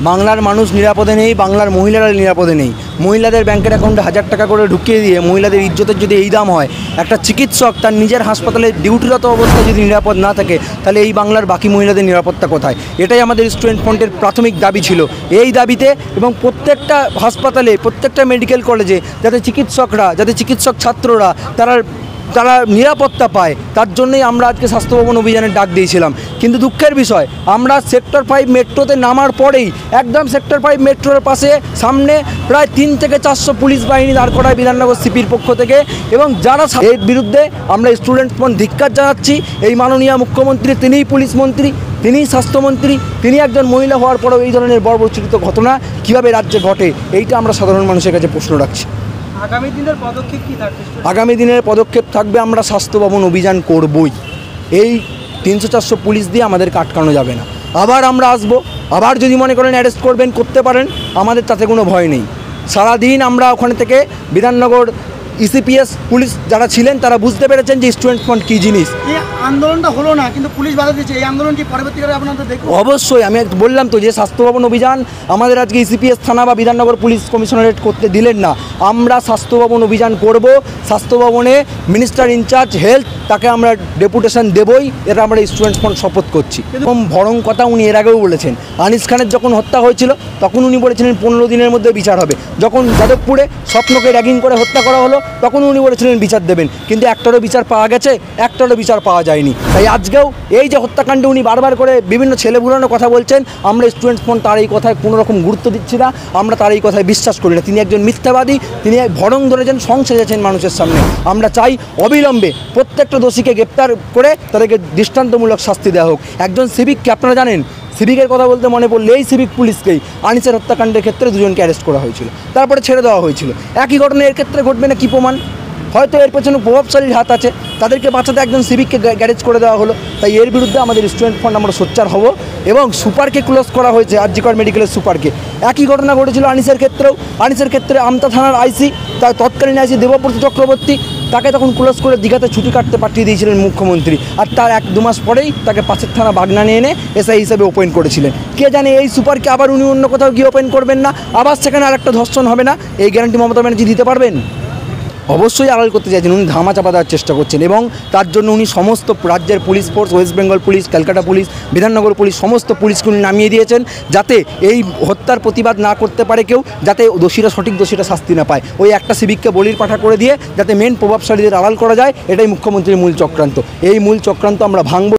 বাংলার মানুষ নিরাপদে নেই, বাংলার মহিলারা নিরাপদে নেই। মহিলাদের ব্যাংকের অ্যাকাউন্টে 1000 টাকা করে ঢুকিয়ে দিয়ে মহিলাদের ইজ্জতের যদি এই দাম হয়, একটা চিকিৎসক তার নিজের হাসপাতালে ডিউটিরত অবস্থায় যদি নিরাপদ না থাকে, তাহলে এই বাংলার বাকি মহিলাদের নিরাপত্তা কোথায়? এটাই আমাদের স্টুডেন্ট ফ্রন্টের প্রাথমিক দাবি ছিল। এই দাবিতে এবং প্রত্যেকটা হাসপাতালে, প্রত্যেকটা মেডিকেল কলেজে যাতে চিকিৎসক ছাত্ররা তারা নিরাপত্তা পায়, তার জন্যই আমরা আজকে স্বাস্থ্য ভবন অভিযানের ডাক দিয়েছিলাম। কিন্তু দুঃখের বিষয়, আমরা সেক্টর 5 মেট্রোতে নামার পরেই একদম সেক্টর 5 মেট্রোর পাশে সামনে প্রায় 300 থেকে 400 পুলিশ বাহিনী দাঁড় করায় বিধাননগর সিপির পক্ষ থেকে। এবং যারা এর বিরুদ্ধে আমরা স্টুডেন্ট ফ্রন্ট ধিক্কার জানাচ্ছি। এই মাননীয় মুখ্যমন্ত্রী, তিনিই পুলিশ মন্ত্রী, তিনিই স্বাস্থ্যমন্ত্রী, তিনি একজন মহিলা হওয়ার পরেও এই ধরনের বর্বরচিত ঘটনা কীভাবে রাজ্যে ঘটে, এইটা আমরা সাধারণ মানুষের কাছে প্রশ্ন রাখছি। আগামী দিনের পদক্ষেপ কী থাকবে? আগামী দিনের পদক্ষেপ থাকবে, আমরা স্বাস্থ্য ভবন অভিযান করবই। এই 300-400 পুলিশ দিয়ে আমাদেরকে আটকানো যাবে না। আবার আমরা আসবো, আবার যদি মনে করেন অ্যারেস্ট করবেন, করতে পারেন, আমাদের তাতে কোনো ভয় নেই। সারাদিন আমরা ওখানে থেকে বিধাননগর ইসিপিএস পুলিশ যারা ছিলেন তারা বুঝতে পেরেছেন যে স্টুডেন্ট ফ্রন্ট কী জিনিস। এই আন্দোলনটা হলো না, কিন্তু পুলিশ বাধা দিচ্ছে। এই আন্দোলন কি পরবর্তীকালে আপনাদের দেখব? অবশ্যই, আমি বললাম তো যে স্বাস্থ্য ভবন অভিযান আমাদের আজকে ইসিপিএস থানা বা বিধাননগর পুলিশ কমিশনারেট করতে দিলেন না। আমরা স্বাস্থ্য ভবন অভিযান করব। স্বাস্থ্য ভবনে মিনিস্টার ইনচার্জ হেলথ, তাকে আমরা ডেপুটেশন দেবই। এটা আমরা স্টুডেন্ট ফ্রন্ট শপথ করছি। এবং ভরং কথা উনি এর আগেও বলেছেন। আনিস খানের যখন হত্যা হয়েছিল তখন উনি বলেছিলেন 15 দিনের মধ্যে বিচার হবে। যখন যাদবপুরে স্বপ্নকে র্যাগিং করে হত্যা করা হলো তখন উনি বলেছিলেন বিচার দেবেন, কিন্তু একটারও বিচার পাওয়া গেছে, একটারও বিচার পাওয়া যায়নি। তাই আজকেও এই যে হত্যাকাণ্ডে উনি বারবার করে বিভিন্ন ছেলে ভুলানো কথা বলছেন, আমরা স্টুডেন্ট ফ্রন্ট তার এই কথায় কোনো রকম গুরুত্ব দিচ্ছি না। আমরা তার এই কথায় বিশ্বাস করি না। তিনি একজন মিথ্যাবাদী, তিনি ভরং ধরেছেন, সংসেজেছেন মানুষের সামনে। আমরা চাই অবিলম্বে প্রত্যেকটা দোষীকে গ্রেপ্তার করে তাদেরকে দৃষ্টান্তমূলক শাস্তি দেওয়া হোক। একজন সিভিককে, আপনারা জানেন, সিভিকের কথা বলতে মনে পড়লে এই সিভিক পুলিশকেই আনিসের হত্যাকাণ্ডের ক্ষেত্রে 2 জনকে অ্যারেস্ট করা হয়েছিল, তারপরে ছেড়ে দেওয়া হয়েছিল। একই ঘটনা এর ক্ষেত্রে ঘটবে না কি প্রমাণ? হয়তো এর পেছনে প্রভাবশালীর হাত আছে, তাদেরকে বাঁচাতে একজন সিভিককে গ্যারেজ করে দেওয়া হলো। তাই এর বিরুদ্ধে আমাদের স্টুডেন্ট ফ্রন্ট আমরা সোচ্চার হব। এবং সুপারকে ক্লোজ করা হয়েছে, আরজিকর মেডিকেলের সুপারকে। একই ঘটনা ঘটেছিল আনিসের ক্ষেত্রেও। আনিসের ক্ষেত্রে আমতা থানার আইসি, তার তৎকালীন আইসি দেবব্রত চক্রবর্তী, তাকে তখন ক্লোজ করে দীঘাতে ছুটি কাটতে পাঠিয়ে দিয়েছিলেন মুখ্যমন্ত্রী। আর তার 1-2 মাস পরেই তাকে পাশের থানা বাগনানে এনে এসআই হিসেবে ওপেন করেছিলেন। কে জানে এই সুপারকে আবার উনি অন্য কোথাও গিয়ে ওপেন করবেন না, আবার সেখানে আরেকটা ধর্ষণ হবে না, এই গ্যারান্টি মমতা ব্যানার্জি দিতে পারবেন? অবশ্যই আড়াল করতে চাইছেন, উনি ধামা চাপা দেওয়ার চেষ্টা করছেন। এবং তার জন্য উনি সমস্ত রাজ্যের police force, West Bengal police, Kolkata police, Bidhannagar police, সমস্ত পুলিশকে উনি নামিয়ে দিয়েছেন, যাতে এই হত্যার প্রতিবাদ না করতে পারে কেউ, যাতে সঠিক দোষীরা শাস্তি না পায়। ওই একটা সিভিককে বলির পাঠা করে দিয়ে যাতে মেন প্রভাবশালীদের আড়াল করা যায়, এটাই মুখ্যমন্ত্রীর মূল চক্রান্ত। এই মূল চক্রান্ত আমরা ভাঙব।